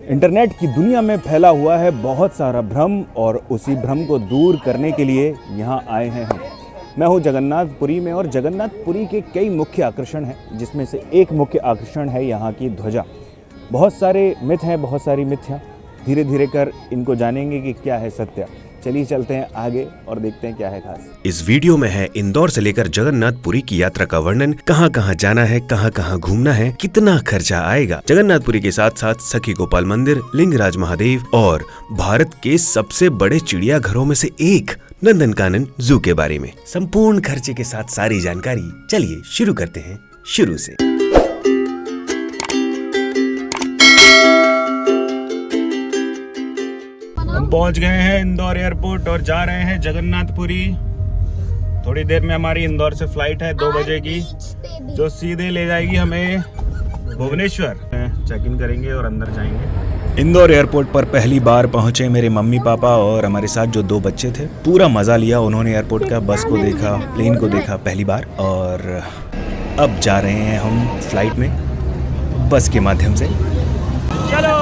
Internet की दुनिया में फैला हुआ है बहुत सारा भ्रम और उसी भ्रम को दूर करने के लिए यहाँ आए हैं हम। मैं हूँ जगन्नाथपुरी में और जगन्नाथपुरी के कई मुख्य आकर्षण हैं, जिसमें से एक मुख्य आकर्षण है यहाँ की ध्वजा। बहुत सारे मिथ हैं, बहुत सारी मिथ्या। धीरे धीरे कर इनको जानेंगे कि क्या है सत्य। चलिए चलते हैं आगे और देखते हैं क्या है खास। इस वीडियो में है इंदौर से लेकर जगन्नाथपुरी की यात्रा का वर्णन, कहां कहां जाना है, कहां कहां घूमना है, कितना खर्चा आएगा। जगन्नाथपुरी के साथ साथ सखी गोपाल मंदिर, लिंगराज महादेव और भारत के सबसे बड़े चिड़ियाघरों में से एक नंदनकानन जू के बारे में संपूर्ण खर्चे के साथ सारी जानकारी। चलिए शुरू करते हैं शुरू से। पहुंच गए हैं इंदौर एयरपोर्ट और जा रहे हैं जगन्नाथपुरी। थोड़ी देर में हमारी इंदौर से फ्लाइट है 2 बजे की, जो सीधे ले जाएगी हमें भुवनेश्वर। चेक इन करेंगे और अंदर जाएंगे। इंदौर एयरपोर्ट पर पहली बार पहुंचे मेरे मम्मी पापा और हमारे साथ जो 2 बच्चे थे। पूरा मजा लिया उन्होंने एयरपोर्ट का। बस को देखा, प्लेन को देखा पहली बार। और अब जा रहे हैं हम फ्लाइट में बस के माध्यम से। चलो।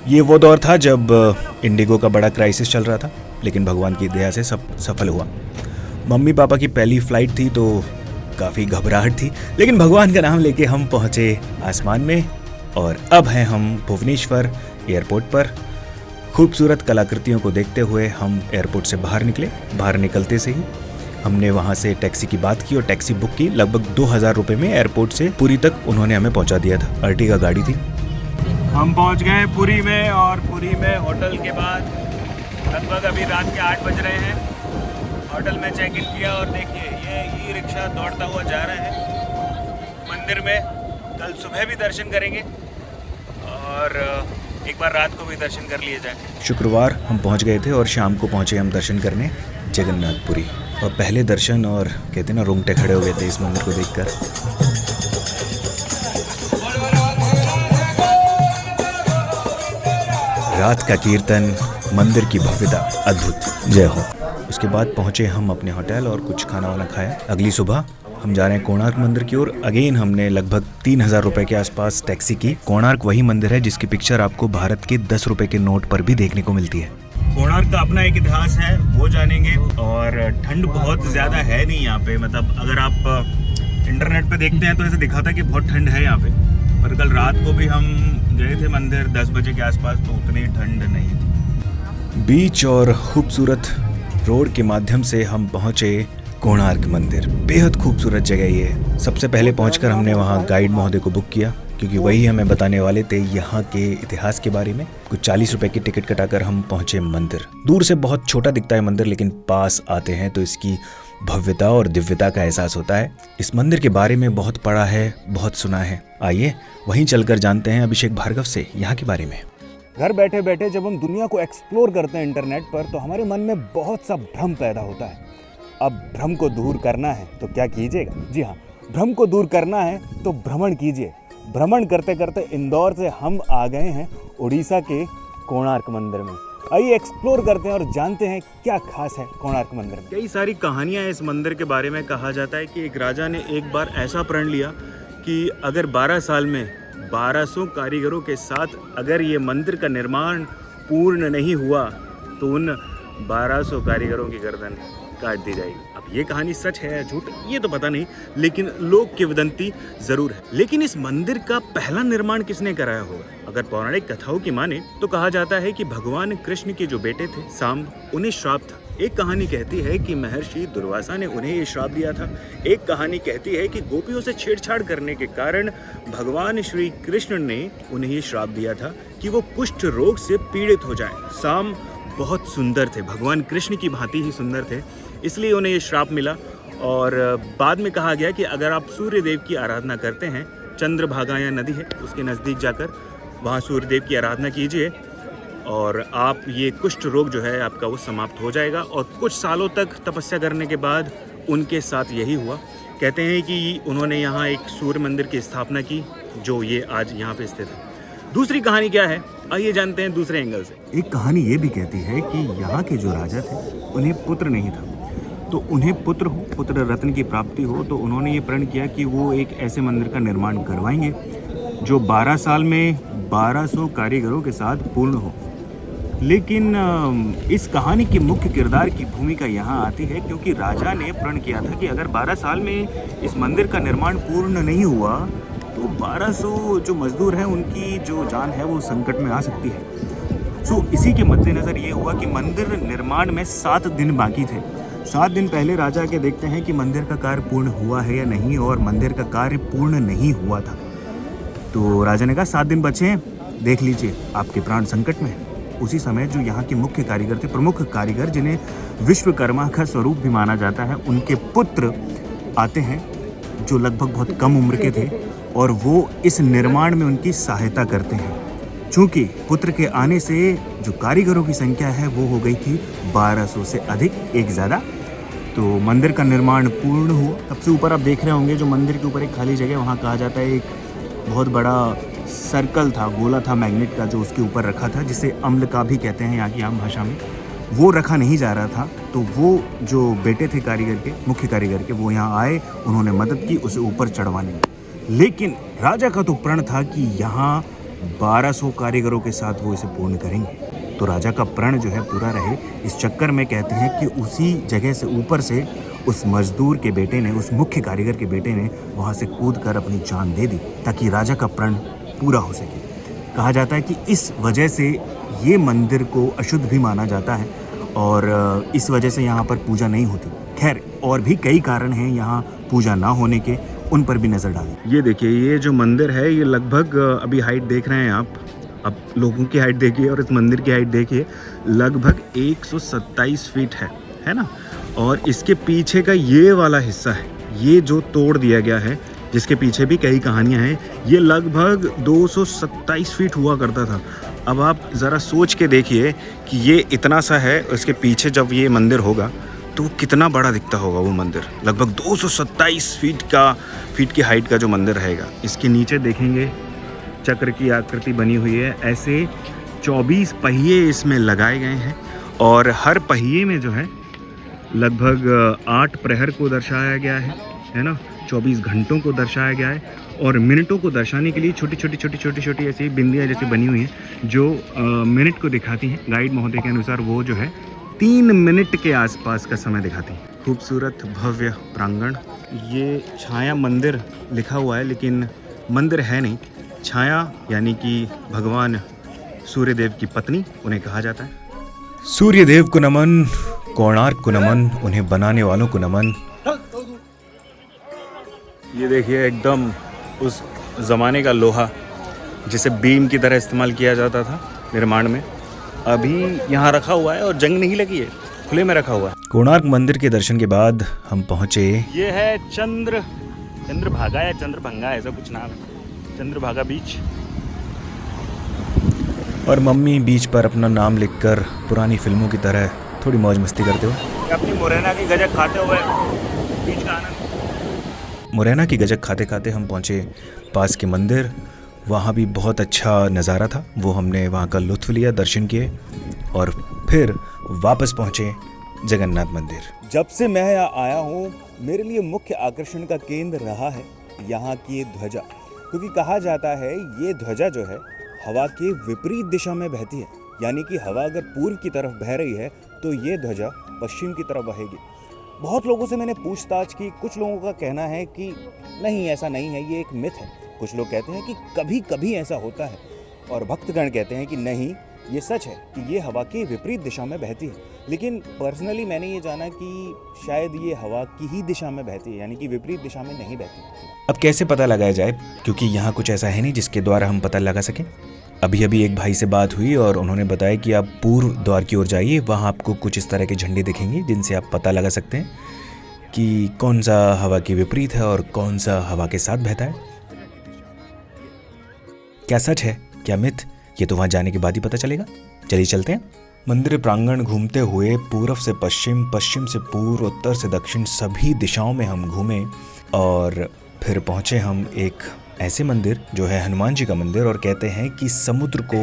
ये वो दौर था जब इंडिगो का बड़ा क्राइसिस चल रहा था, लेकिन भगवान की दया से सब सफल हुआ। मम्मी पापा की पहली फ्लाइट थी तो काफ़ी घबराहट थी, लेकिन भगवान का नाम लेके हम पहुँचे आसमान में। और अब हैं हम भुवनेश्वर एयरपोर्ट पर। खूबसूरत कलाकृतियों को देखते हुए हम एयरपोर्ट से बाहर निकले। बाहर निकलते से ही हमने वहाँ से टैक्सी की बात की और टैक्सी बुक की। लगभग 2000 रुपये में एयरपोर्ट से पुरी तक उन्होंने हमें पहुँचा दिया था। अर्टिगा गाड़ी थी। हम पहुंच गए पुरी में और पुरी में होटल के बाद लगभग अभी रात के 8 बज रहे हैं। होटल में चेक इन किया और देखिए ये ई रिक्शा दौड़ता हुआ जा रहा है मंदिर में। कल सुबह भी दर्शन करेंगे और एक बार रात को भी दर्शन कर लिए जाए। शुक्रवार हम पहुंच गए थे और शाम को पहुंचे हम दर्शन करने जगन्नाथपुरी। और पहले दर्शन और कहते ना रोंगटे खड़े हो गए थे इस मंदिर को देखकर। रात का कीर्तन, मंदिर की भव्यता अद्भुत। जय हो। उसके बाद पहुंचे हम अपने होटल और कुछ खाना वाना खाया। अगली सुबह हम जा रहे हैं कोणार्क मंदिर की ओर। अगेन हमने लगभग 3000 रुपए के आसपास टैक्सी की। कोणार्क वही मंदिर है जिसकी पिक्चर आपको भारत के 10 रुपए के नोट पर भी देखने को मिलती है। कोणार्क का अपना एक इतिहास है, वो जानेंगे। और ठंड बहुत ज्यादा है नहीं यहाँ पे। मतलब अगर आप इंटरनेट पे देखते हैं तो ऐसे दिखाता है कि बहुत ठंड है यहाँ पे, पर कल रात को भी हम गए थे मंदिर 10 बजे के आसपास, तो उतनी ठंड नहीं थी। बीच और खूबसूरत रोड के माध्यम से हम पहुंचे कोणार्क मंदिर। बेहद खूबसूरत जगह ये है। सबसे पहले पहुंचकर हमने वहां गाइड महोदय को बुक किया, क्योंकि वही हमें बताने वाले थे यहाँ के इतिहास के बारे में। कुछ 40 रुपए की टिकट कटाकर हम पहुंचे मंदिर। दूर से बहुत छोटा दिखता है मंदिर, लेकिन पास आते हैं तो इसकी भव्यता और दिव्यता का एहसास होता है। इस मंदिर के बारे में बहुत पढ़ा है, बहुत सुना है। आइए वहीं चलकर जानते हैं अभिषेक भार्गव से यहाँ के बारे में। घर बैठे बैठे जब हम दुनिया को एक्सप्लोर करते हैं इंटरनेट पर, तो हमारे मन में बहुत सा भ्रम पैदा होता है। अब भ्रम को दूर करना है तो क्या कीजिएगा? जी हाँ, भ्रम को दूर करना है तो भ्रमण कीजिए। भ्रमण करते करते इंदौर से हम आ गए हैं उड़ीसा के कोणार्क मंदिर में। आइए एक्सप्लोर करते हैं और जानते हैं क्या खास है कोणार्क मंदिर में। कई सारी कहानियां हैं इस मंदिर के बारे में। कहा जाता है कि एक राजा ने एक बार ऐसा प्रण लिया कि अगर 12 साल में 1200 कारीगरों के साथ अगर ये मंदिर का निर्माण पूर्ण नहीं हुआ तो उन 1200 कारीगरों की गर्दन काट दी जाएगी। अब ये कहानी सच है या झूठ ये तो पता नहीं, लेकिन लोक किंवदंती जरूर है। लेकिन इस मंदिर का पहला निर्माण किसने कराया होगा? अगर पौराणिक कथाओं की माने तो कहा जाता है कि भगवान कृष्ण के जो बेटे थे सांब, उन्हें श्राप था। एक कहानी कहती है कि महर्षि दुर्वासा ने उन्हें ये श्राप दिया था। एक कहानी कहती है कि गोपियों से छेड़छाड़ करने के कारण भगवान श्री कृष्ण ने उन्हें ये श्राप दिया था कि वो कुष्ठ रोग से पीड़ित हो जाए। सांब बहुत सुंदर थे, भगवान कृष्ण की भांति ही सुंदर थे, इसलिए उन्हें ये श्राप मिला। और बाद में कहा गया कि अगर आप सूर्य देव की आराधना करते हैं, चंद्रभागा या नदी है उसके नज़दीक जाकर वहाँ सूर्य देव की आराधना कीजिए और आप ये कुष्ठ रोग जो है आपका वो समाप्त हो जाएगा। और कुछ सालों तक तपस्या करने के बाद उनके साथ यही हुआ। कहते हैं कि उन्होंने यहाँ एक सूर्य मंदिर की स्थापना की, जो ये आज यहाँ पे स्थित है। दूसरी कहानी क्या है, आइए जानते हैं दूसरे एंगल से। एक कहानी ये भी कहती है कि यहाँ के जो राजा थे उन्हें पुत्र नहीं था, तो उन्हें पुत्र रत्न की प्राप्ति हो, तो उन्होंने ये प्रण किया कि वो एक ऐसे मंदिर का निर्माण करवाएंगे जो 12 साल में 1200 कारीगरों के साथ पूर्ण हो। लेकिन इस कहानी के मुख्य किरदार की भूमिका यहाँ आती है क्योंकि राजा ने प्रण किया था कि अगर 12 साल में इस मंदिर का निर्माण पूर्ण नहीं हुआ तो 1200 जो मजदूर हैं उनकी जो जान है वो संकट में आ सकती है। सो इसी के मद्देनज़र ये हुआ कि मंदिर निर्माण में 7 दिन बाकी थे। 7 दिन पहले राजा के देखते हैं कि मंदिर का कार्य पूर्ण हुआ है या नहीं, और मंदिर का कार्य पूर्ण नहीं हुआ था। तो राजा ने कहा 7 दिन बचे हैं, देख लीजिए, आपके प्राण संकट में है। उसी समय जो यहाँ के मुख्य कारीगर थे, प्रमुख कारीगर जिन्हें विश्वकर्मा का स्वरूप भी माना जाता है, उनके पुत्र आते हैं जो लगभग बहुत कम उम्र के थे, और वो इस निर्माण में उनकी सहायता करते हैं। चूँकि पुत्र के आने से जो कारीगरों की संख्या है वो हो गई थी 1200 से अधिक, एक ज़्यादा। तो मंदिर का निर्माण पूर्ण हुआ। सबसे ऊपर आप देख रहे होंगे जो मंदिर के ऊपर एक खाली जगह, वहाँ कहा जाता है एक बहुत बड़ा सर्कल था, गोला था मैग्नेट का, जो उसके ऊपर रखा था, जिसे अम्ल का भी कहते हैं यहाँ की आम भाषा में। वो रखा नहीं जा रहा था, तो वो जो बेटे थे कारीगर के, मुख्य कारीगर के, वो यहाँ आए, उन्होंने मदद की उसे ऊपर चढ़वाने में। लेकिन राजा का तो प्रण था कि यहाँ 1200 कारीगरों के साथ वो इसे पूर्ण करेंगे। तो राजा का प्रण जो है पूरा रहे, इस चक्कर में कहते हैं कि उसी जगह से ऊपर से उस मजदूर के बेटे ने, उस मुख्य कारीगर के बेटे ने वहाँ से कूद कर अपनी जान दे दी ताकि राजा का प्रण पूरा हो सके। कहा जाता है कि इस वजह से ये मंदिर को अशुद्ध भी माना जाता है और इस वजह से यहाँ पर पूजा नहीं होती। खैर, और भी कई कारण हैं यहाँ पूजा ना होने के, उन पर भी नज़र डालें। ये देखिए, ये जो मंदिर है ये लगभग, अभी हाइट देख रहे हैं आप, अब लोगों की हाइट देखिए और इस मंदिर की हाइट देखिए, लगभग 127 फीट है ना। और इसके पीछे का ये वाला हिस्सा है, ये जो तोड़ दिया गया है, जिसके पीछे भी कई कहानियां हैं, ये लगभग 227 फीट हुआ करता था। अब आप ज़रा सोच के देखिए कि ये इतना सा है, इसके पीछे जब ये मंदिर होगा तो कितना बड़ा दिखता होगा वो मंदिर। लगभग 227 फीट की हाइट का जो मंदिर रहेगा। इसके नीचे देखेंगे चक्र की आकृति बनी हुई है, ऐसे 24 पहिए इसमें लगाए गए हैं, और हर पहिए में जो है लगभग 8 प्रहर को दर्शाया गया है ना, 24 घंटों को दर्शाया गया है, और मिनटों को दर्शाने के लिए छोटी छोटी ऐसी बिंदियाँ जैसी बनी हुई हैं जो मिनट को दिखाती हैं। गाइड महोदय के अनुसार वो जो है 3 मिनट के आसपास का समय दिखाती हैं। खूबसूरत भव्य प्रांगण। ये छाया मंदिर लिखा हुआ है लेकिन मंदिर है नहीं। छाया यानी कि भगवान सूर्यदेव की पत्नी उन्हें कहा जाता है। सूर्यदेव को नमन, कोणार्क को नमन, उन्हें बनाने वालों को नमन। ये देखिए, एकदम उस ज़माने का लोहा जिसे बीम की तरह इस्तेमाल किया जाता था निर्माण में, अभी यहाँ रखा हुआ है और जंग नहीं लगी है, खुले में रखा हुआ है। कोणार्क मंदिर के दर्शन के बाद हम पहुँचे, ये है चंद्रभागा या चंद्रभंगा, ऐसा कुछ नाम है, चंद्रभागा बीच। और मम्मी बीच पर अपना नाम लिखकर पुरानी फिल्मों की तरह थोड़ी मौज मस्ती करते हुए अपनी मुरैना की गजक खाते हुए बीच का आनंद। मुरैना की गजक खाते खाते हम पहुँचे पास के मंदिर। वहाँ भी बहुत अच्छा नज़ारा था, वो हमने वहाँ का लुत्फ़ लिया, दर्शन किए और फिर वापस पहुँचे जगन्नाथ मंदिर। जब से मैं यहाँ आया हूँ, मेरे लिए मुख्य आकर्षण का केंद्र रहा है यहाँ की ध्वजा, क्योंकि कहा जाता है ये ध्वजा जो है हवा के विपरीत दिशा में बहती है, यानी कि हवा अगर पूर्व की तरफ बह रही है तो ये ध्वजा पश्चिम की तरफ बहेगी। बहुत लोगों से मैंने पूछताछ की, कुछ लोगों का कहना है कि नहीं, ऐसा नहीं है, ये एक मिथ है। कुछ लोग कहते हैं कि कभी कभी ऐसा होता है, और भक्तगण कहते हैं कि नहीं, ये सच है कि ये हवा के विपरीत दिशा में बहती है। लेकिन पर्सनली मैंने ये जाना कि शायद ये हवा की ही दिशा में बहती है, यानी कि विपरीत दिशा में नहीं बहती। अब कैसे पता लगाया जाए, क्योंकि यहाँ कुछ ऐसा है नहीं जिसके द्वारा हम पता लगा सकें। अभी एक भाई से बात हुई और उन्होंने बताया कि आप पूर्व द्वार की ओर जाइए, वहाँ आपको कुछ इस तरह के झंडे दिखेंगे जिनसे आप पता लगा सकते हैं कि कौन सा हवा के विपरीत है और कौन सा हवा के साथ बहता है। क्या सच है, क्या मिथ, ये तो वहाँ जाने के बाद ही पता चलेगा। चलिए चलते हैं। मंदिर प्रांगण घूमते हुए पूर्व से पश्चिम, पश्चिम से पूर्व, उत्तर से दक्षिण, सभी दिशाओं में हम घूमे और फिर पहुँचे हम एक ऐसे मंदिर जो है हनुमान जी का मंदिर, और कहते हैं कि समुद्र को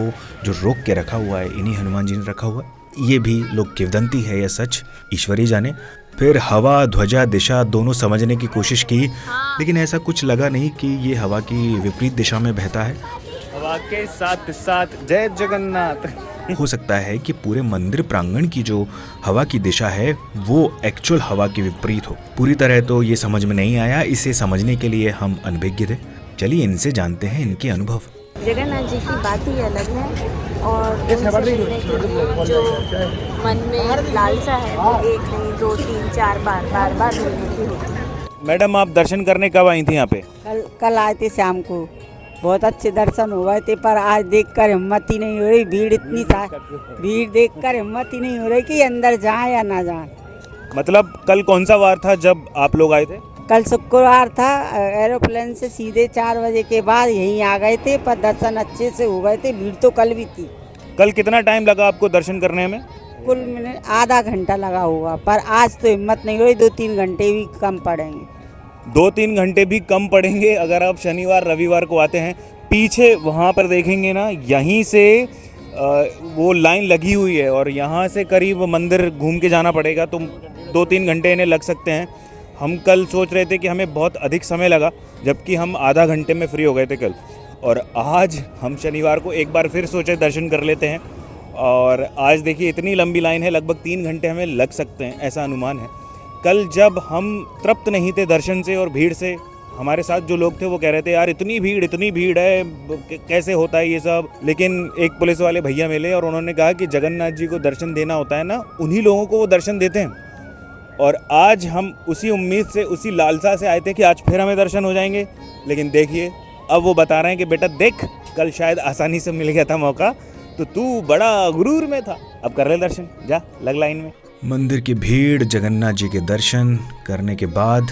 जो रोक के रखा हुआ है इन्हीं हनुमान जी ने रखा हुआ है। ये भी लोग किंवदंती है या सच, ईश्वर ही जाने। फिर हवा, ध्वजा, दिशा दोनों समझने की कोशिश की, लेकिन ऐसा कुछ लगा नहीं कि ये हवा की विपरीत दिशा में बहता है। हवा के साथ साथ जय जगन्नाथ। हो सकता है कि पूरे मंदिर प्रांगण की जो हवा की दिशा है वो एक्चुअल हवा के विपरीत हो। पूरी तरह तो ये समझ में नहीं आया, इसे समझने के लिए हम अनभिज्ञ थे। चलिए इनसे जानते हैं इनके अनुभव। जगन्नाथ जी की बात ही अलग है और उनसे मिलने के लिए जो मन में लालसा है वो 1 नहीं 2 3 4 बार मिलने की होती है। मैडम आप दर्शन करने कब आई थी यहाँ पे? कल आए थे शाम को, बहुत अच्छे दर्शन हो गए थे, पर आज देखकर हिम्मत ही नहीं हो रही। भीड़ इतनी भीड़ देखकर हिम्मत ही नहीं हो रही कि अंदर जाएं या ना जाएं। मतलब कल कौन सा वार था जब आप लोग आए थे? कल शुक्रवार था। एरोप्लेन से सीधे 4 बजे के बाद यहीं आ गए थे, पर दर्शन अच्छे से हो गए थे। भीड़ तो कल भी थी। कल कितना टाइम लगा आपको दर्शन करने में? कुल मिनट आधा घंटा लगा होगा, पर आज तो हिम्मत नहीं हो रही। 2-3 घंटे भी कम पड़ेंगे। 2-3 घंटे भी कम पड़ेंगे अगर आप शनिवार रविवार को आते हैं। पीछे वहाँ पर देखेंगे ना, यहीं से वो लाइन लगी हुई है और यहाँ से करीब मंदिर घूम के जाना पड़ेगा, तो 2-3 घंटे इन्हें लग सकते हैं। हम कल सोच रहे थे कि हमें बहुत अधिक समय लगा, जबकि हम आधा घंटे में फ्री हो गए थे कल। और आज हम शनिवार को एक बार फिर सोचे दर्शन कर लेते हैं, और आज देखिए इतनी लंबी लाइन है, लगभग 3 घंटे हमें लग सकते हैं, ऐसा अनुमान है। कल जब हम तृप्त नहीं थे दर्शन से और भीड़ से, हमारे साथ जो लोग थे वो कह रहे थे यार इतनी भीड़ है, कैसे होता है ये सब। लेकिन एक पुलिस वाले भैया मिले और उन्होंने कहा कि जगन्नाथ जी को दर्शन देना होता है ना, उन्हीं लोगों को वो दर्शन देते हैं। और आज हम उसी उम्मीद से, उसी लालसा से आए थे कि आज फिर हमें दर्शन हो जाएंगे। लेकिन देखिए अब वो बता रहे हैं कि बेटा देख, कल शायद आसानी से मिल गया था मौका, तो तू बड़ा गुरूर में था, अब कर ले दर्शन, जा लग लाइन में। मंदिर की भीड़, जगन्नाथ जी के दर्शन करने के बाद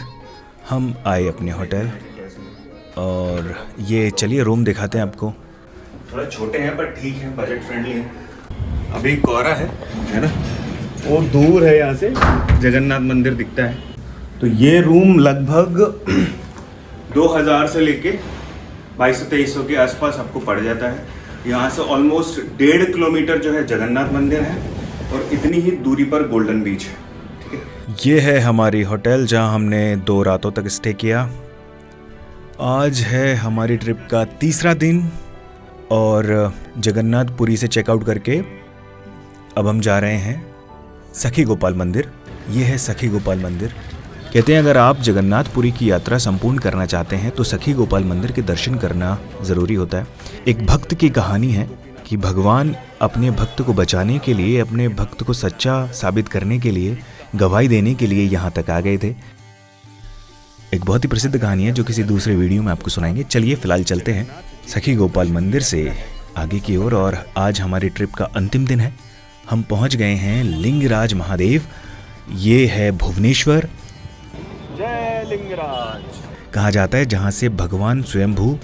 हम आए अपने होटल, और ये चलिए रूम दिखाते हैं आपको। थोड़ा छोटे हैं पर ठीक है, बजट फ्रेंडली है। अभी कोहरा है ना, वो दूर है, यहाँ से जगन्नाथ मंदिर दिखता है। तो ये रूम लगभग 2000 से लेके 2200-2300 के आसपास आपको पड़ जाता है। यहाँ से ऑलमोस्ट 1.5 किलोमीटर जो है जगन्नाथ मंदिर है, और इतनी ही दूरी पर गोल्डन बीच है। ठीक है, ये है हमारी होटल जहां हमने 2 रातों तक स्टे किया। आज है हमारी ट्रिप का 3रा दिन, और जगन्नाथपुरी से चेकआउट करके अब हम जा रहे हैं सखी गोपाल मंदिर। ये है सखी गोपाल मंदिर। कहते हैं अगर आप जगन्नाथपुरी की यात्रा संपूर्ण करना चाहते हैं तो सखी गोपाल मंदिर के दर्शन करना ज़रूरी होता है। एक भक्त की कहानी है कि भगवान अपने भक्त को बचाने के लिए, अपने भक्त को सच्चा साबित करने के लिए, गवाही देने के लिए यहाँ तक आ गए थे। एक बहुत ही प्रसिद्ध कहानी है जो किसी दूसरे वीडियो में आपको सुनाएंगे। चलिए फिलहाल चलते हैं सखी गोपाल मंदिर से आगे की ओर, और आज हमारी ट्रिप का अंतिम दिन है। हम पहुंच गए हैं लिंगराज महादेव। ये है भुवनेश्वर। जय लिंगराज। कहा जाता है जहां से भगवान स्वयंभू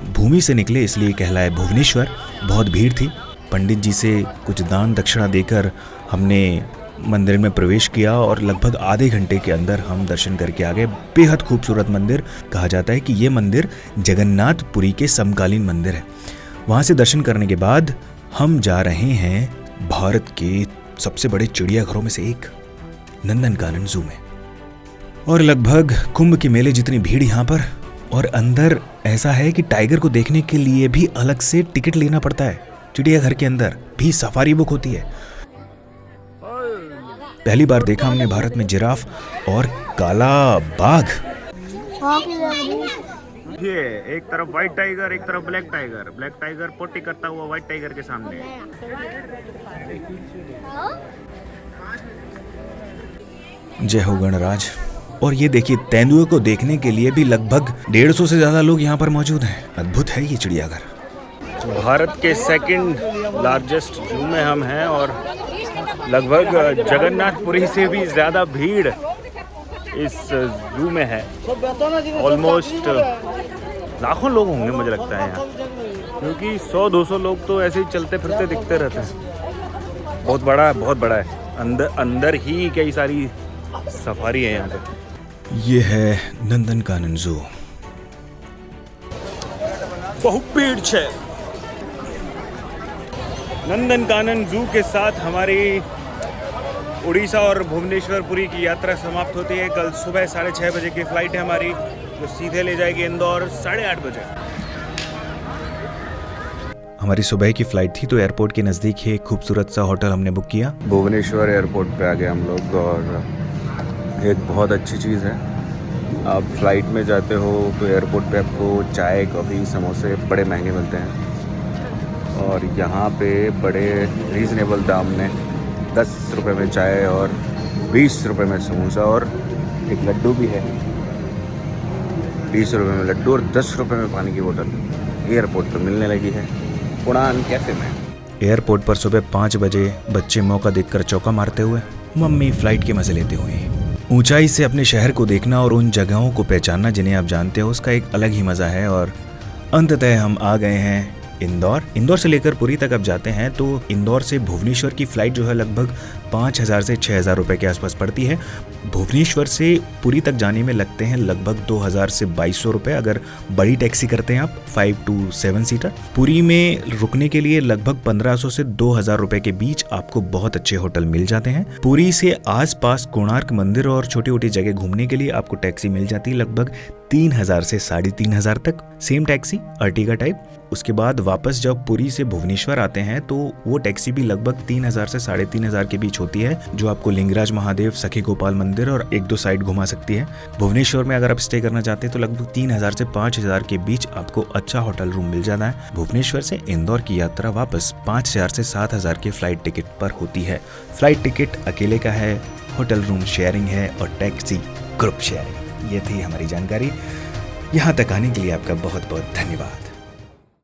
भूमि से निकले, इसलिए कहलाए भुवनेश्वर। बहुत भीड़ थी। पंडित जी से कुछ दान दक्षिणा देकर हमने मंदिर में प्रवेश किया, और लगभग आधे घंटे के अंदर हम दर्शन करके आ गए। बेहद खूबसूरत मंदिर। कहा जाता है कि ये मंदिर जगन्नाथपुरी के समकालीन मंदिर है। वहाँ से दर्शन करने के बाद हम जा रहे हैं भारत के सबसे बड़े चिड़ियाघरों में से एक नंदनकानन जू में, और लगभग कुंभ के मेले जितनी भीड़ यहाँ पर। और अंदर ऐसा है कि टाइगर को देखने के लिए भी अलग से टिकट लेना पड़ता है। चिड़ियाघर के अंदर भी सफारी बुक होती है। पहली बार देखा हमने भारत में जिराफ और काला बाघ। ये एक तरफ व्हाइट टाइगर, एक तरफ ब्लैक टाइगर। ब्लैक टाइगर पोटी करता हुआ व्हाइट टाइगर के सामने। जय हो गणराज। और ये देखिए, तेंदुए को देखने के लिए भी लगभग 150 से ज्यादा लोग यहाँ पर मौजूद हैं। अद्भुत है ये चिड़ियाघर। भारत के सेकंड लार्जेस्ट जू में हम हैं, और लगभग जगन्नाथपुरी से भी ज़्यादा भीड़ इस जू में है। ऑलमोस्ट लाखों लोग होंगे मुझे लगता है यहाँ, क्योंकि 100-200 लोग तो ऐसे ही चलते फिरते दिखते रहते हैं। बहुत बड़ा है, बहुत बड़ा है। अंदर ही कई सारी सफारी है यहाँ पे। ये है नंदनकानन जू। बहुत भीड़ है। नंदनकानन जू के साथ हमारी उड़ीसा और भुवनेश्वर पुरी की यात्रा समाप्त होती है। कल सुबह 6:30 बजे की फ़्लाइट है हमारी, जो सीधे ले जाएगी इंदौर 8:30 बजे। हमारी सुबह की फ़्लाइट थी तो एयरपोर्ट के नज़दीक ही एक खूबसूरत सा होटल हमने बुक किया। भुवनेश्वर एयरपोर्ट पे आ गए हम लोग, और एक बहुत अच्छी चीज़ है, आप फ्लाइट में जाते हो तो एयरपोर्ट पे आपको चाय, कॉफ़ी, समोसे बड़े महंगे मिलते हैं, और यहाँ पे बड़े रीज़नेबल दाम में 10 रुपये में चाय और 20 रुपये में समोसा, और एक लड्डू भी है। 20 रुपये में लड्डू और 10 रुपये में पानी की बोतल एयरपोर्ट पर मिलने लगी है उड़ान कैफे में। एयरपोर्ट पर सुबह 5 बजे बच्चे मौका देखकर चौका मारते हुए, मम्मी फ्लाइट के मजे लेते हुए। ऊंचाई से अपने शहर को देखना और उन जगहों को पहचानना जिन्हें आप जानते हो, उसका एक अलग ही मज़ा है। और अंततः हम आ गए हैं इंदौर से लेकर पुरी तक अब जाते हैं तो इंदौर से भुवनेश्वर की फ़्लाइट जो है लगभग 5,000 से 6,000 रुपये के आसपास पड़ती है। भुवनेश्वर से पुरी तक जाने में लगते हैं लगभग 2,000 से 2,200 रुपये अगर बड़ी टैक्सी करते हैं आप 5 to 7 सीटर। पुरी में रुकने के लिए लगभग 1,500 से 2,000 रुपये के बीच आपको बहुत अच्छे होटल मिल जाते हैं। पुरी से आसपास कोणार्क मंदिर और छोटी छोटी जगह घूमने के लिए आपको टैक्सी मिल जाती है लगभग 3,000 से 3,500 तक, सेम टैक्सी अर्टिगा टाइप। उसके बाद वापस जब पुरी से भुवनेश्वर आते हैं तो वो टैक्सी भी लगभग 3,000 से 3,500 के बीच होती है, जो आपको लिंगराज महादेव, सखी गोपाल मंदिर और 1-2 साइड घुमा सकती है। भुवनेश्वर में अगर आप स्टे करना चाहते हैं तो लगभग 3,000 से 5,000 के बीच आपको अच्छा होटल रूम मिल जाता है। भुवनेश्वर से इंदौर की यात्रा वापस 5,000 से 7,000 के फ्लाइट टिकट पर होती है। फ्लाइट टिकट अकेले का है, होटल रूम शेयरिंग है और टैक्सी ग्रुप शेयरिंग। ये थी हमारी जानकारी। यहाँ तक आने के लिए आपका बहुत बहुत धन्यवाद।